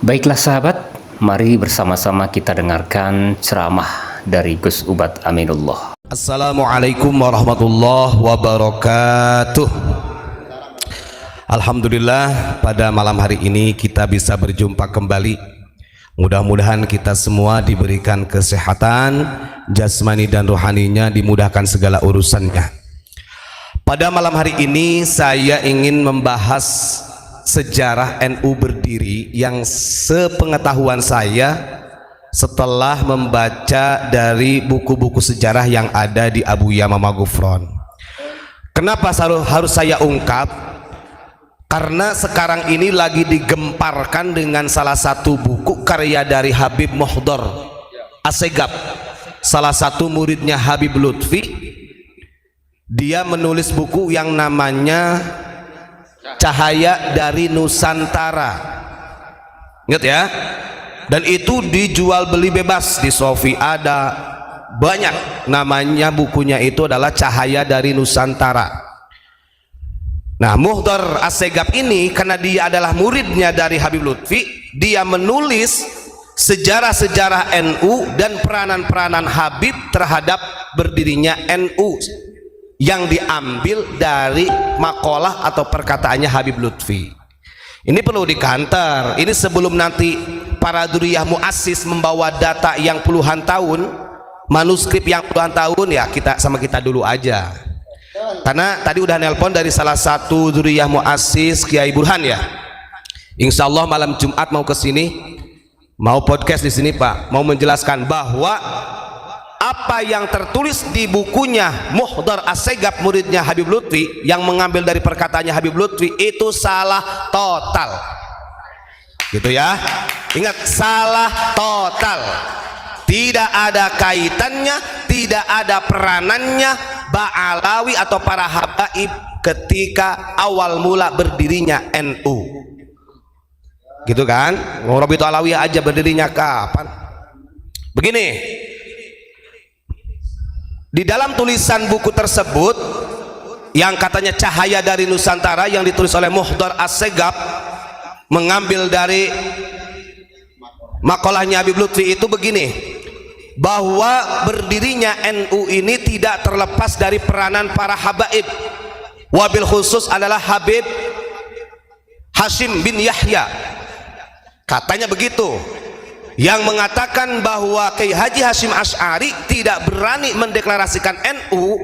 Baiklah sahabat, mari bersama-sama kita dengarkan ceramah dari Gus Ubat Aminullah. Assalamualaikum warahmatullahi wabarakatuh. Alhamdulillah, pada malam hari ini kita bisa berjumpa kembali. Mudah-mudahan kita semua diberikan kesehatan jasmani dan rohaninya, dimudahkan segala urusannya. Pada malam hari ini saya ingin membahas sejarah NU berdiri yang sepengetahuan saya setelah membaca dari buku-buku sejarah yang ada di Abu Yamamah Ghufran. Kenapa harus saya ungkap? Karena sekarang ini lagi digemparkan dengan salah satu buku karya dari Habib Muhdar Assegaf, salah satu muridnya Habib Lutfi. Dia menulis buku yang namanya Cahaya dari Nusantara, ingat ya, dan itu dijual beli bebas di Sofi, ada banyak. Namanya bukunya itu adalah Cahaya dari Nusantara. Nah, Muhdar Assegaf ini karena dia adalah muridnya dari Habib Lutfi, dia menulis sejarah-sejarah NU dan peranan-peranan Habib terhadap berdirinya NU yang diambil dari makalah atau perkataannya Habib Lutfi. Ini perlu dikantar. Ini sebelum nanti para duriyah muassis membawa data yang puluhan tahun, manuskrip yang puluhan tahun, ya kita sama kita dulu aja. Karena tadi udah nelpon dari salah satu duriyah muassis Kiai Burhan ya. Insya Allah malam Jumat mau ke sini, mau podcast di sini Pak, mau menjelaskan bahwa apa yang tertulis di bukunya Muhdar Assegaf muridnya Habib Lutfi yang mengambil dari perkataannya Habib Lutfi itu salah total, gitu ya. Ingat, salah total, tidak ada kaitannya, tidak ada peranannya Ba'alawi atau para habaib ketika awal mula berdirinya NU, gitu kan. Rabitul Alawiyah aja berdirinya kapan? Begini, di dalam tulisan buku tersebut yang katanya Cahaya dari Nusantara yang ditulis oleh Muhdar Assegaf, mengambil dari makalahnya Habib Lutfi itu begini, bahwa berdirinya NU ini tidak terlepas dari peranan para habaib, wabil khusus adalah Habib Hashim bin Yahya, katanya begitu, yang mengatakan bahwa Kiai Haji Hashim Asy'ari tidak berani mendeklarasikan NU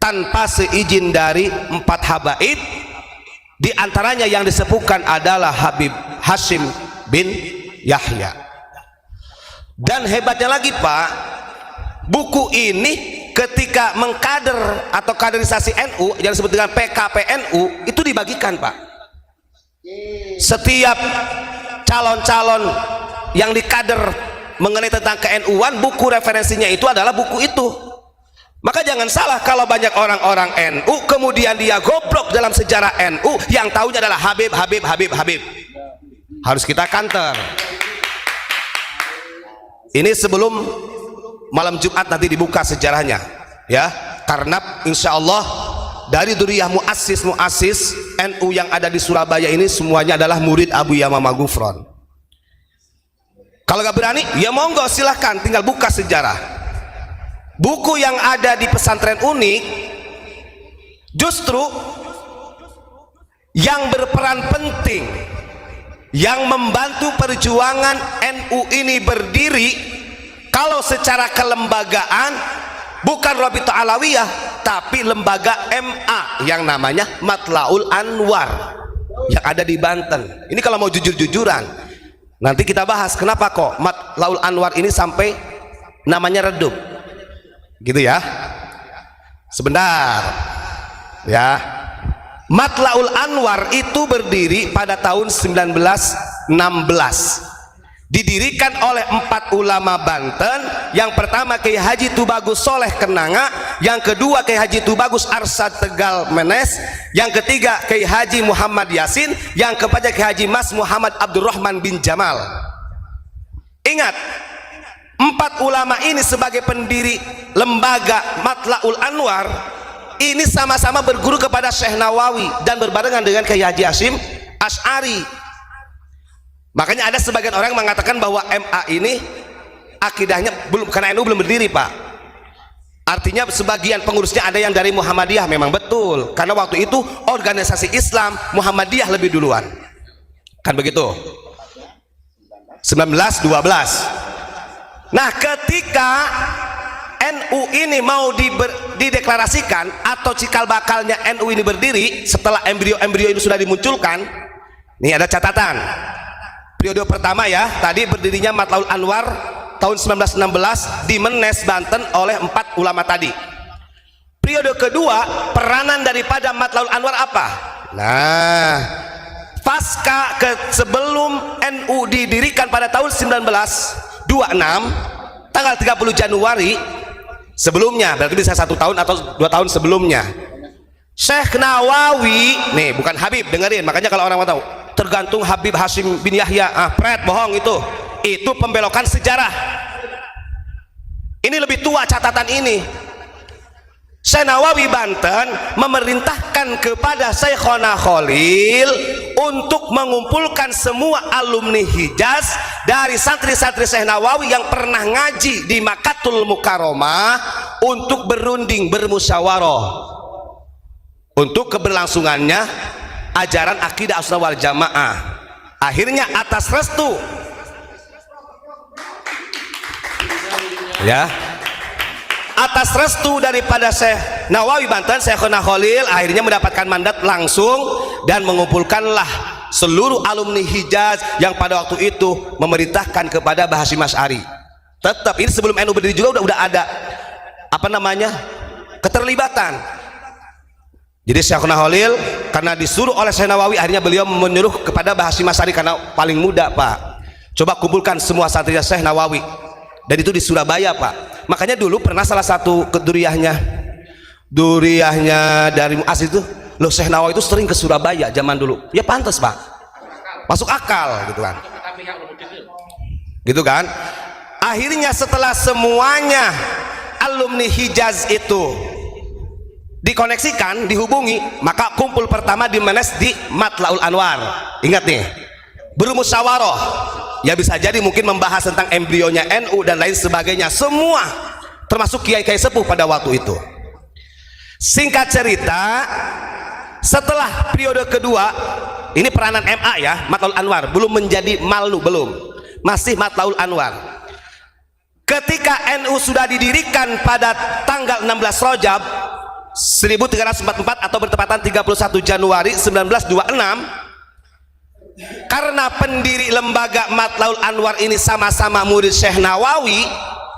tanpa seizin dari 4 habaib. Di antaranya yang disepuhkan adalah Habib Hashim bin Yahya. Dan hebatnya lagi Pak, buku ini ketika mengkader atau kaderisasi NU yang disebut dengan PKPNU itu dibagikan Pak. Setiap calon-calon yang dikader mengenai tentang ke-NU-an, buku referensinya itu adalah buku itu. Maka jangan salah kalau banyak orang-orang NU kemudian dia goblok dalam sejarah NU, yang tahunya adalah Habib. Harus kita kanter. Ini sebelum malam Jumat nanti dibuka sejarahnya ya, karena insya Allah dari duriyah muassis NU yang ada di Surabaya ini semuanya adalah murid Abu Yamamah Ghufran. Kalau gak berani, ya monggo silahkan, tinggal buka sejarah. Buku yang ada di pesantren unik justru yang berperan penting, yang membantu perjuangan NU ini berdiri. Kalau secara kelembagaan bukan Rabitul Alawiyah, tapi lembaga MA yang namanya Matlaul Anwar yang ada di Banten. Ini kalau mau jujur-jujuran, nanti kita bahas kenapa kok Matlaul Anwar ini sampai namanya redup, gitu ya. Sebentar ya. Matlaul Anwar itu berdiri pada tahun 1916, didirikan oleh 4 ulama Banten. Yang pertama Kiai Haji Tubagus Soleh Kenanga, yang kedua Kiai Haji Tubagus Arsad Tegal Menes, yang ketiga Kiai Haji Muhammad Yasin, yang keempat Kiai Haji Mas Muhammad Abdurrahman bin Jamal. Ingat, 4 ulama ini sebagai pendiri lembaga Matlaul Anwar ini sama-sama berguru kepada Syekh Nawawi dan berbarengan dengan Kiai Haji Hashim Asy'ari. Makanya ada sebagian orang yang mengatakan bahwa MA ini akidahnya belum, karena NU belum berdiri Pak. Artinya sebagian pengurusnya ada yang dari Muhammadiyah, memang betul, karena waktu itu organisasi Islam Muhammadiyah lebih duluan, kan begitu. 1912. Nah, ketika NU ini mau dideklarasikan atau cikal bakalnya NU ini berdiri setelah embrio-embrio ini sudah dimunculkan, nih ada catatan. Periode pertama ya, tadi berdirinya Matlaul Anwar tahun 1916 di Menes, Banten oleh 4 ulama tadi. Periode kedua, peranan daripada Matlaul Anwar apa? Nah, pasca sebelum NU didirikan pada tahun 1926, tanggal 30 Januari sebelumnya, berarti bisa 1 tahun atau 2 tahun sebelumnya, Syekh Nawawi, nih bukan Habib, dengerin, makanya kalau orang mau tahu tergantung Habib Hashim bin Yahya, pret, bohong, itu pembelokan sejarah. Ini lebih tua catatan ini. Syekh Nawawi Banten memerintahkan kepada Syekhona Khalil untuk mengumpulkan semua alumni Hijaz dari santri-santri Syekh Nawawi yang pernah ngaji di Makkatul Mukarramah untuk berunding, bermusyawarah untuk keberlangsungannya ajaran akidah Ahlussunnah wal Jamaah. Akhirnya atas restu ya, atas restu daripada Syekh Nawawi Banten, Syekhona Khalil akhirnya mendapatkan mandat langsung dan mengumpulkanlah seluruh alumni Hijaz yang pada waktu itu memerintahkan kepada Mbah Hasyim Asy'ari. Tetap ini sebelum NU berdiri juga udah ada apa namanya keterlibatan. Jadi Syekhona Khalil karena disuruh oleh Syekh Nawawi, akhirnya beliau menyuruh kepada Mbah Hasyim Asy'ari karena paling muda Pak, coba kumpulkan semua santri Syekh Nawawi, dan itu di Surabaya Pak. Makanya dulu pernah salah satu duriahnya dari Muas itu, loh Syekh Nawawi itu sering ke Surabaya zaman dulu, ya pantas Pak, masuk akal gitu kan. Akhirnya setelah semuanya alumni Hijaz itu dikoneksikan, dihubungi, maka kumpul pertama di Menes di Matlaul Anwar. Ingat nih, bermusyawarah, ya bisa jadi mungkin membahas tentang embrionya NU dan lain sebagainya, semua termasuk kiai-kiai sepuh pada waktu itu. Singkat cerita, setelah periode kedua, ini peranan MA ya, Matlaul Anwar, belum menjadi Malnu, belum, masih Matlaul Anwar. Ketika NU sudah didirikan pada tanggal 16 Rajab 1344 atau bertepatan 31 Januari 1926, karena pendiri lembaga Matlaul Anwar ini sama-sama murid Syekh Nawawi,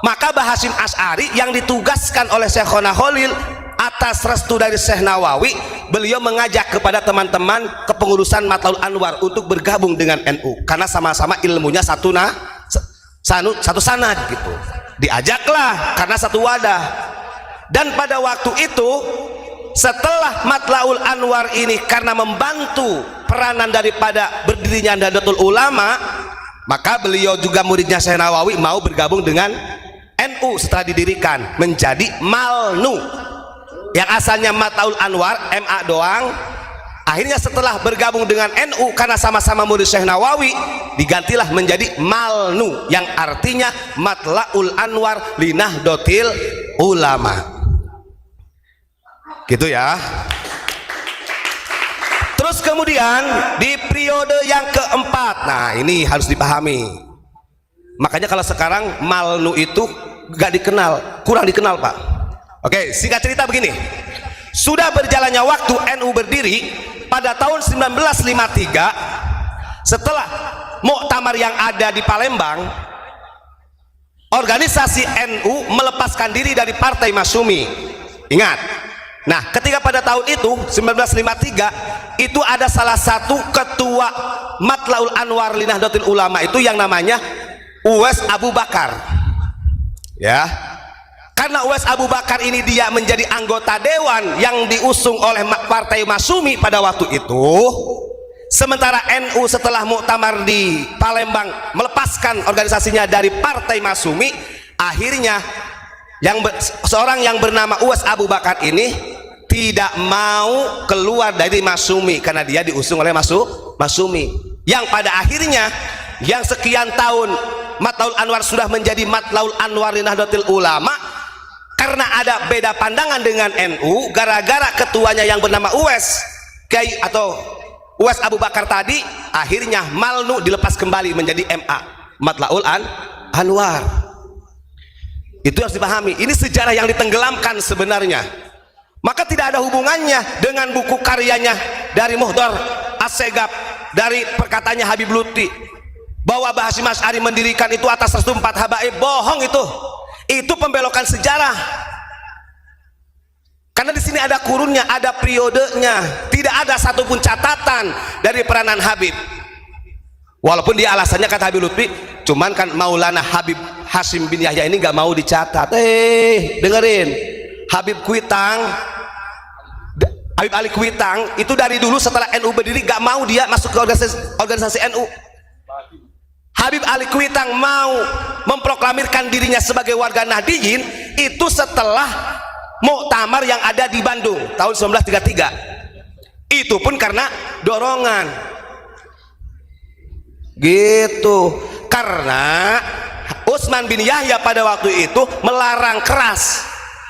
maka Mbah Hasyim Asy'ari yang ditugaskan oleh Syekhona Khalil atas restu dari Syekh Nawawi, beliau mengajak kepada teman-teman kepengurusan Matlaul Anwar untuk bergabung dengan NU karena sama-sama ilmunya satu sanad gitu. Diajaklah karena satu wadah. Dan pada waktu itu setelah Matlaul Anwar ini karena membantu peranan daripada berdirinya Nahdlatul Ulama, maka beliau juga muridnya Syekh Nawawi mau bergabung dengan NU setelah didirikan menjadi Malnu, yang asalnya Matlaul Anwar MA doang. Akhirnya setelah bergabung dengan NU karena sama-sama murid Syekh Nawawi, digantilah menjadi Malnu yang artinya Matlaul Anwar li Nahdlatul Ulama. Gitu ya. Terus kemudian di periode yang keempat, nah ini harus dipahami. Makanya kalau sekarang Malnu itu gak dikenal, kurang dikenal Pak. Oke, singkat cerita begini. Sudah berjalannya waktu NU berdiri pada tahun 1953, setelah muktamar yang ada di Palembang, organisasi NU melepaskan diri dari Partai Masyumi. Ingat. Nah, ketika pada tahun itu 1953 itu ada salah satu ketua Matlaul Anwar li Nahdlatul Ulama itu yang namanya Uwais Abu Bakar. Ya. Karena Uwais Abu Bakar ini dia menjadi anggota dewan yang diusung oleh Partai Masyumi pada waktu itu. Sementara NU setelah muktamar di Palembang melepaskan organisasinya dari Partai Masyumi, akhirnya seorang yang bernama Uwais Abu Bakar ini tidak mau keluar dari Masyumi karena dia diusung oleh Masyumi, yang pada akhirnya yang sekian tahun Matlaul Anwar sudah menjadi Matlaul Anwar li Nahdlatul Ulama, karena ada beda pandangan dengan NU, gara-gara ketuanya yang bernama Uwais Kiai atau Uwais Abu Bakar tadi, akhirnya Malnu dilepas kembali menjadi MA, Matlaul Anwar. Itu harus dipahami. Ini sejarah yang ditenggelamkan sebenarnya. Maka tidak ada hubungannya dengan buku karyanya dari Muhdar As-Segaf, dari perkataannya Habib Lutfi bahwa Mbah Hasyim Asy'ari mendirikan itu atas restu 4 habaib. Bohong itu pembelokan sejarah. Karena di sini ada kurunnya, ada periodenya, tidak ada satupun catatan dari peranan Habib. Walaupun dia alasannya kata Habib Lutfi, cuman kan Maulana Habib Hasyim bin Yahya ini nggak mau dicatat. Dengerin, Habib Ali Kuitang itu dari dulu setelah NU berdiri gak mau dia masuk ke organisasi NU. Habib Ali Kuitang mau memproklamirkan dirinya sebagai warga Nahdiyin itu setelah muktamar yang ada di Bandung tahun 1933. Itu pun karena dorongan gitu, karena Utsman bin Yahya pada waktu itu melarang keras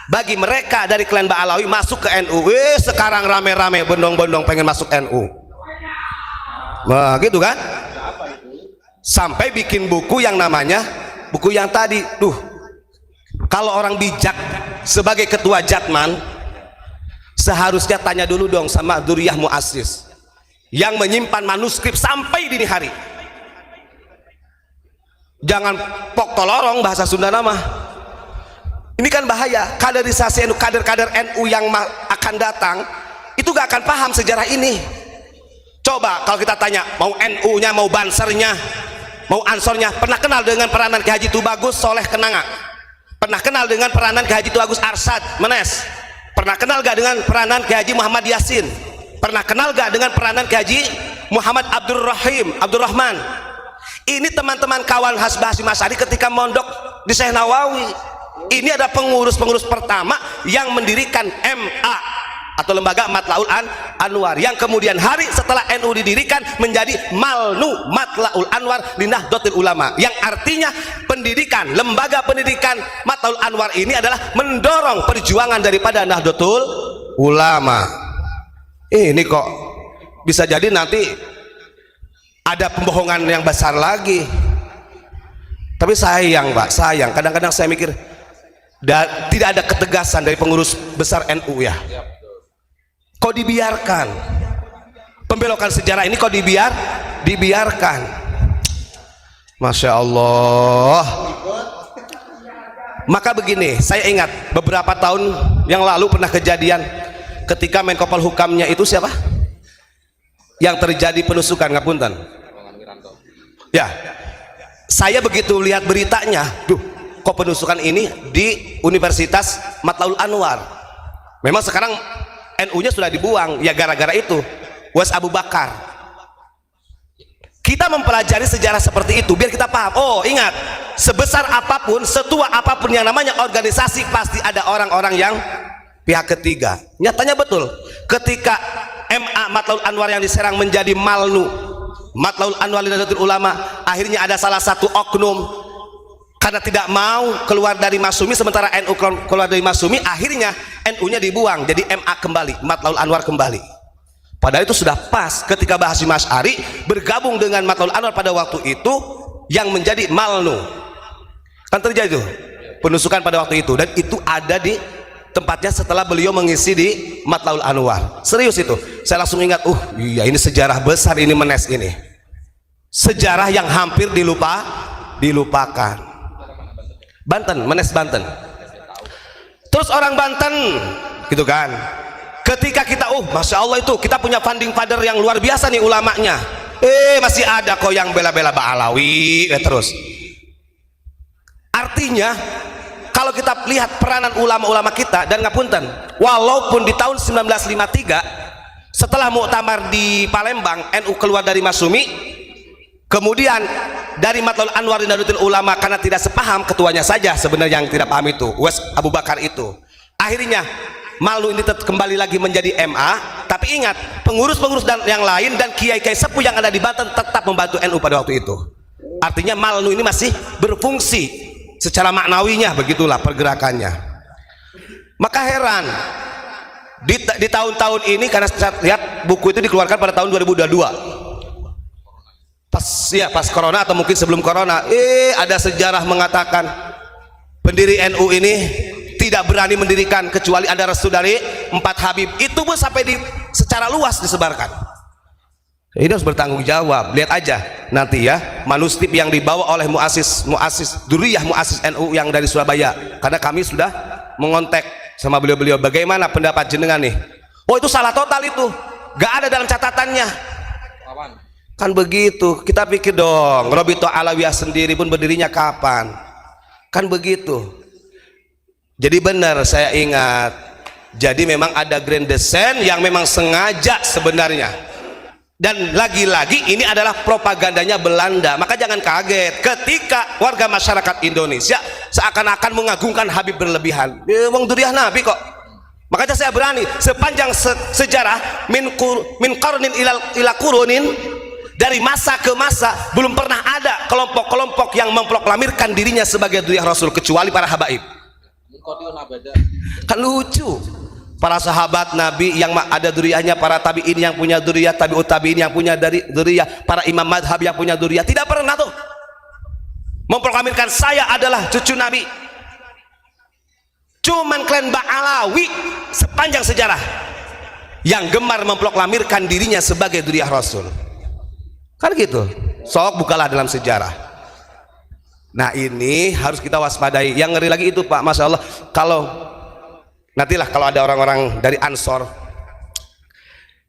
bagi mereka dari klan Ba'alawi masuk ke NU. Sekarang rame-rame bondong-bondong pengen masuk NU. Nah, gitu kan? Sampai bikin buku yang namanya buku yang tadi. Kalau orang bijak sebagai ketua Jatman seharusnya tanya dulu dong sama Dzurriyyah Mu'assis yang menyimpan manuskrip sampai dini hari. Jangan pok tolorong bahasa Sunda nama. Ini kan bahaya. Kaderisasi NU, kader-kader NU yang akan datang itu gak akan paham sejarah ini. Coba kalau kita tanya, mau NU-nya, mau Bansernya, mau Ansornya, pernah kenal dengan peranan Ki Haji Tubagus Soleh Kenanga? Pernah kenal dengan peranan Ki Haji Tubagus Arsad Menes? Pernah kenal gak dengan peranan Ki Haji Muhammad Yasin? Pernah kenal gak dengan peranan Ki Haji Muhammad Abdurrahman? Ini teman-teman kawan Mbah Hasyim Asy'ari ketika mondok di Syekh Nawawi. Ini ada pengurus-pengurus pertama yang mendirikan MA atau Lembaga Matlaul Anwar, yang kemudian hari setelah NU didirikan menjadi Malnu Matlaul Anwar li Nahdlatul Ulama, yang artinya pendidikan, lembaga pendidikan Matlaul Anwar ini adalah mendorong perjuangan daripada Nahdlatul Ulama. Ini kok bisa jadi nanti ada pembohongan yang besar lagi. Tapi sayang Pak, sayang kadang-kadang saya mikir tidak ada ketegasan dari pengurus besar NU ya. Kok dibiarkan pembelokan sejarah ini, kok dibiarkan? Masya Allah. Maka begini, saya ingat beberapa tahun yang lalu pernah kejadian ketika Menko Polhukamnya itu siapa yang terjadi penusukan, ngapunten ya. Saya begitu lihat beritanya, kok penusukan ini di Universitas Matlaul Anwar. Memang sekarang NU-nya sudah dibuang ya gara-gara itu Uwais Abu Bakar. Kita mempelajari sejarah seperti itu biar kita paham. Oh ingat, sebesar apapun, setua apapun yang namanya organisasi, pasti ada orang-orang yang pihak ketiga. Nyatanya betul ketika MA Matlaul Anwar yang diserang menjadi Malnu Matlaul Anwar li Nahdlatul Ulama, akhirnya ada salah satu oknum karena tidak mau keluar dari Masyumi, sementara NU keluar dari Masyumi, akhirnya NU-nya dibuang jadi MA kembali, Matlaul Anwar kembali. Padahal itu sudah pas ketika Mbah Hasyim Asy'ari bergabung dengan Matlaul Anwar pada waktu itu yang menjadi Malnu. Kan terjadi itu penusukan pada waktu itu, dan itu ada di tempatnya setelah beliau mengisi di Matlaul Anwar. Serius itu, saya langsung ingat, iya ini sejarah besar ini, Menes ini. Sejarah yang hampir dilupakan. Banten, Menes Banten. Terus orang Banten gitu kan, ketika kita Masya Allah itu kita punya founding father yang luar biasa nih ulamanya, masih ada kok yang bela-bela Ba'alawi terus. Artinya kalau kita lihat peranan ulama-ulama kita, dan ngapunten, walaupun di tahun 1953 setelah muktamar di Palembang NU keluar dari Masyumi, kemudian dari Matlaul Anwar li Nahdlatul Ulama, karena tidak sepaham, ketuanya saja sebenarnya yang tidak paham itu, Uwais Abu Bakar itu, akhirnya Malnu ini tetap kembali lagi menjadi MA. Tapi ingat, pengurus-pengurus dan yang lain dan kiai-kiai sepuh yang ada di Banten tetap membantu NU pada waktu itu. Artinya Malnu ini masih berfungsi secara maknawinya, begitulah pergerakannya. Maka heran di tahun-tahun ini, karena saya lihat buku itu dikeluarkan pada tahun 2022, pas corona atau mungkin sebelum corona, ada sejarah mengatakan pendiri NU ini tidak berani mendirikan kecuali ada restu dari 4 Habib. Itu pun sampai secara luas disebarkan. Ini harus bertanggung jawab. Lihat aja nanti ya, manuskrip yang dibawa oleh muassis Duriyah muassis NU yang dari Surabaya, karena kami sudah mengontek sama beliau-beliau, bagaimana pendapat jenengan nih. Oh, itu salah total, itu gak ada dalam catatannya. Kan begitu, kita pikir dong, Robito Alawiyah sendiri pun berdirinya kapan, kan begitu. Jadi benar, saya ingat, jadi memang ada grand design yang memang sengaja sebenarnya. Dan lagi-lagi ini adalah propagandanya Belanda. Maka jangan kaget ketika warga masyarakat Indonesia seakan-akan mengagungkan Habib berlebihan. Wong Duriyah Nabi kok. Makanya saya berani sepanjang sejarah min qarnin ila qurunin, dari masa ke masa belum pernah ada kelompok-kelompok yang memproklamirkan dirinya sebagai Duriyah Rasul kecuali para habaib. Kan lucu. Para sahabat Nabi yang ada duriyahnya, para tabi'in yang punya duriyah, tabi'ut tabi'in yang punya dari duriyah, para imam madhab yang punya duriyah, tidak pernah tuh memproklamirkan saya adalah cucu Nabi. Cuman klan Ba'alawi sepanjang sejarah yang gemar memproklamirkan dirinya sebagai duriyah Rasul. Kan gitu. Sok bukalah dalam sejarah. Nah, ini harus kita waspadai. Yang ngeri lagi itu Pak, Masya Allah, nantilah kalau ada orang-orang dari Ansor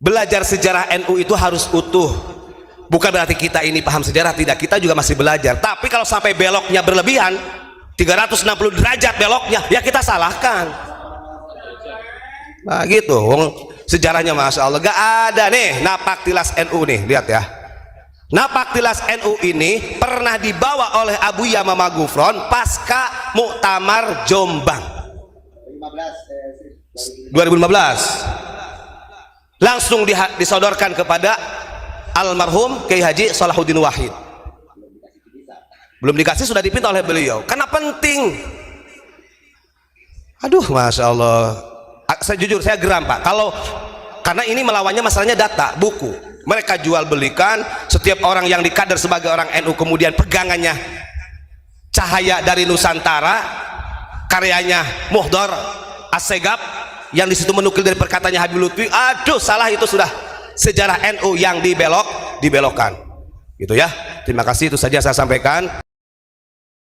belajar sejarah NU itu harus utuh. Bukan berarti kita ini paham sejarah, tidak, kita juga masih belajar. Tapi kalau sampai beloknya berlebihan 360 derajat beloknya, ya kita salahkan. Nah gitu, sejarahnya Masya Allah gak ada nih. Napak tilas NU nih, lihat ya, napak tilas NU ini pernah dibawa oleh Abu Yamamah Gufron pasca Muktamar Jombang 2015, langsung disodorkan kepada almarhum Kiai Haji Salahuddin Wahid. Belum dikasih sudah dipinta oleh beliau karena penting. Aduh, Masya Allah, saya jujur saya geram Pak, karena ini melawannya masalahnya data buku. Mereka jual belikan, setiap orang yang dikader sebagai orang NU kemudian pegangannya Cahaya dari Nusantara, karyanya Muhdar Assegaf yang disitu menukil dari perkataannya Habib Lutfi. Aduh, salah, itu sudah sejarah NU yang dibelokkan gitu ya. Terima kasih, itu saja saya sampaikan.